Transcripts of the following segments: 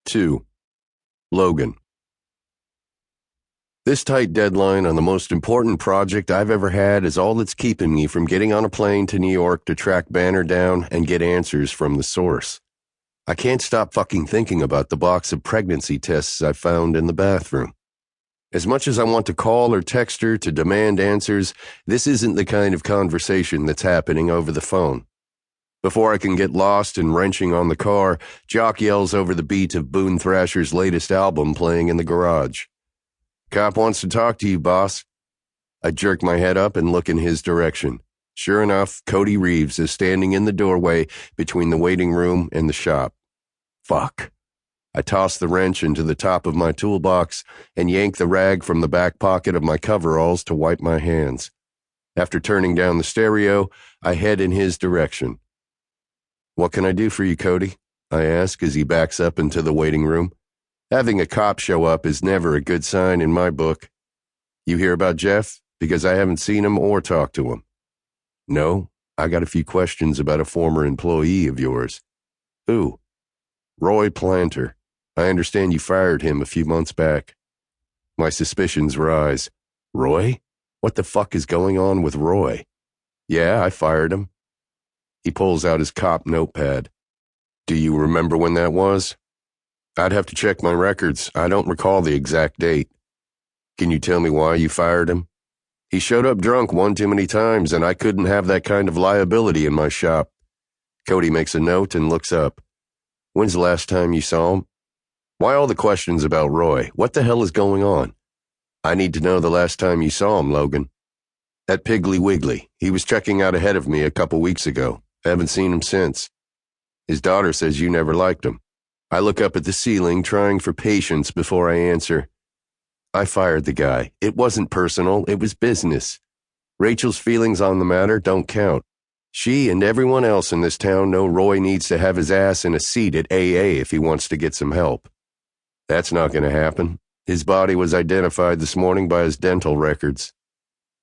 2. Logan. This tight deadline on the most important project I've ever had is all that's keeping me from getting on a plane to New York to track Banner down and get answers from the source. I can't stop fucking thinking about the box of pregnancy tests I found in the bathroom. As much as I want to call or text her to demand answers, this isn't the kind of conversation that's happening over the phone. Before I can get lost and wrenching on the car, Jock yells over the beat of Boone Thrasher's latest album playing in the garage. "Cop wants to talk to you, boss." I jerk my head up and look in his direction. Sure enough, Cody Reeves is standing in the doorway between the waiting room and the shop. Fuck. I toss the wrench into the top of my toolbox and yank the rag from the back pocket of my coveralls to wipe my hands. After turning down the stereo, I head in his direction. "What can I do for you, Cody?" I ask as he backs up into the waiting room. Having a cop show up is never a good sign in my book. "You hear about Jeff? Because I haven't seen him or talked to him." "No, I got a few questions about a former employee of yours." "Who?" "Roy Planter. I understand you fired him a few months back." My suspicions rise. "Roy? What the fuck is going on with Roy?" "Yeah, I fired him." He pulls out his cop notepad. "Do you remember when that was?" "I'd have to check my records. I don't recall the exact date." "Can you tell me why you fired him?" "He showed up drunk one too many times, and I couldn't have that kind of liability in my shop." Cody makes a note and looks up. "When's the last time you saw him?" "Why all the questions about Roy? What the hell is going on?" "I need to know the last time you saw him, Logan." "At Piggly Wiggly. He was checking out ahead of me a couple weeks ago. Haven't seen him since." "His daughter says you never liked him." I look up at the ceiling, trying for patience before I answer. "I fired the guy. It wasn't personal, it was business. Rachel's feelings on the matter don't count. She and everyone else in this town know Roy needs to have his ass in a seat at AA if he wants to get some help. That's not going to happen. His body was identified this morning by his dental records."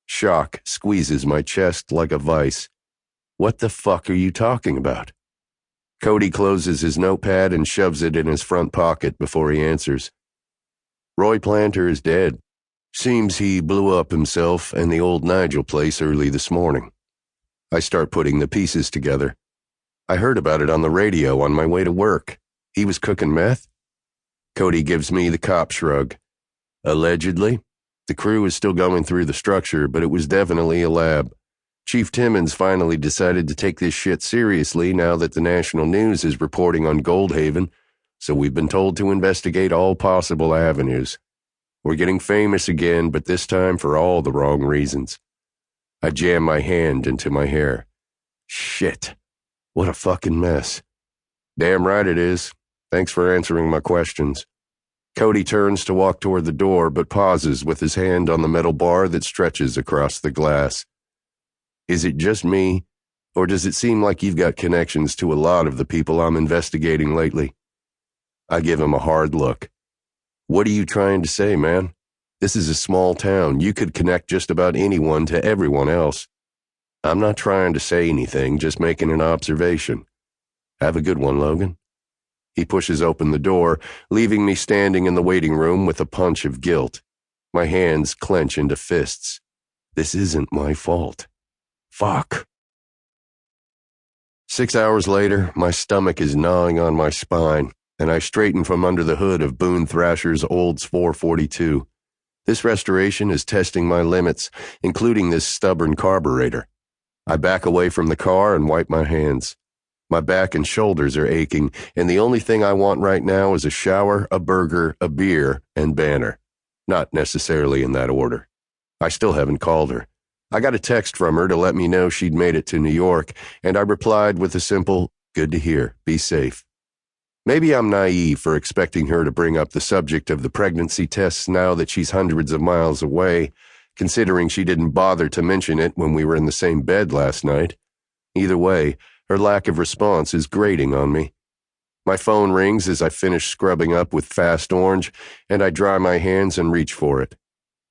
Shock squeezes my chest like a vice. "What the fuck are you talking about?" Cody closes his notepad and shoves it in his front pocket before he answers. "Roy Planter is dead. Seems he blew up himself and the old Nigel place early this morning." I start putting the pieces together. "I heard about it on the radio on my way to work. He was cooking meth?" Cody gives me the cop shrug. "Allegedly. The crew is still going through the structure, but it was definitely a lab. Chief Timmons finally decided to take this shit seriously now that the national news is reporting on Goldhaven, so we've been told to investigate all possible avenues. We're getting famous again, but this time for all the wrong reasons." I jam my hand into my hair. Shit. What a fucking mess. "Damn right it is. Thanks for answering my questions." Cody turns to walk toward the door, but pauses with his hand on the metal bar that stretches across the glass. "Is it just me, or does it seem like you've got connections to a lot of the people I'm investigating lately?" I give him a hard look. "What are you trying to say, man? This is a small town. You could connect just about anyone to everyone else." "I'm not trying to say anything, just making an observation. Have a good one, Logan." He pushes open the door, leaving me standing in the waiting room with a punch of guilt. My hands clench into fists. This isn't my fault. Fuck. 6 hours later, my stomach is gnawing on my spine, and I straighten from under the hood of Boone Thrasher's Olds 442. This restoration is testing my limits, including this stubborn carburetor. I back away from the car and wipe my hands. My back and shoulders are aching, and the only thing I want right now is a shower, a burger, a beer, and Banner. Not necessarily in that order. I still haven't called her. I got a text from her to let me know she'd made it to New York, and I replied with a simple, "Good to hear. Be safe." Maybe I'm naive for expecting her to bring up the subject of the pregnancy tests now that she's hundreds of miles away, considering she didn't bother to mention it when we were in the same bed last night. Either way, her lack of response is grating on me. My phone rings as I finish scrubbing up with Fast Orange, and I dry my hands and reach for it.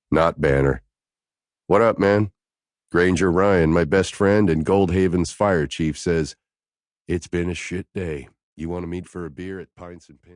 Not Banner. "What up, man?" Granger Ryan, my best friend and Goldhaven's fire chief, says, "It's been a shit day. You want to meet for a beer at Pints and Pins?"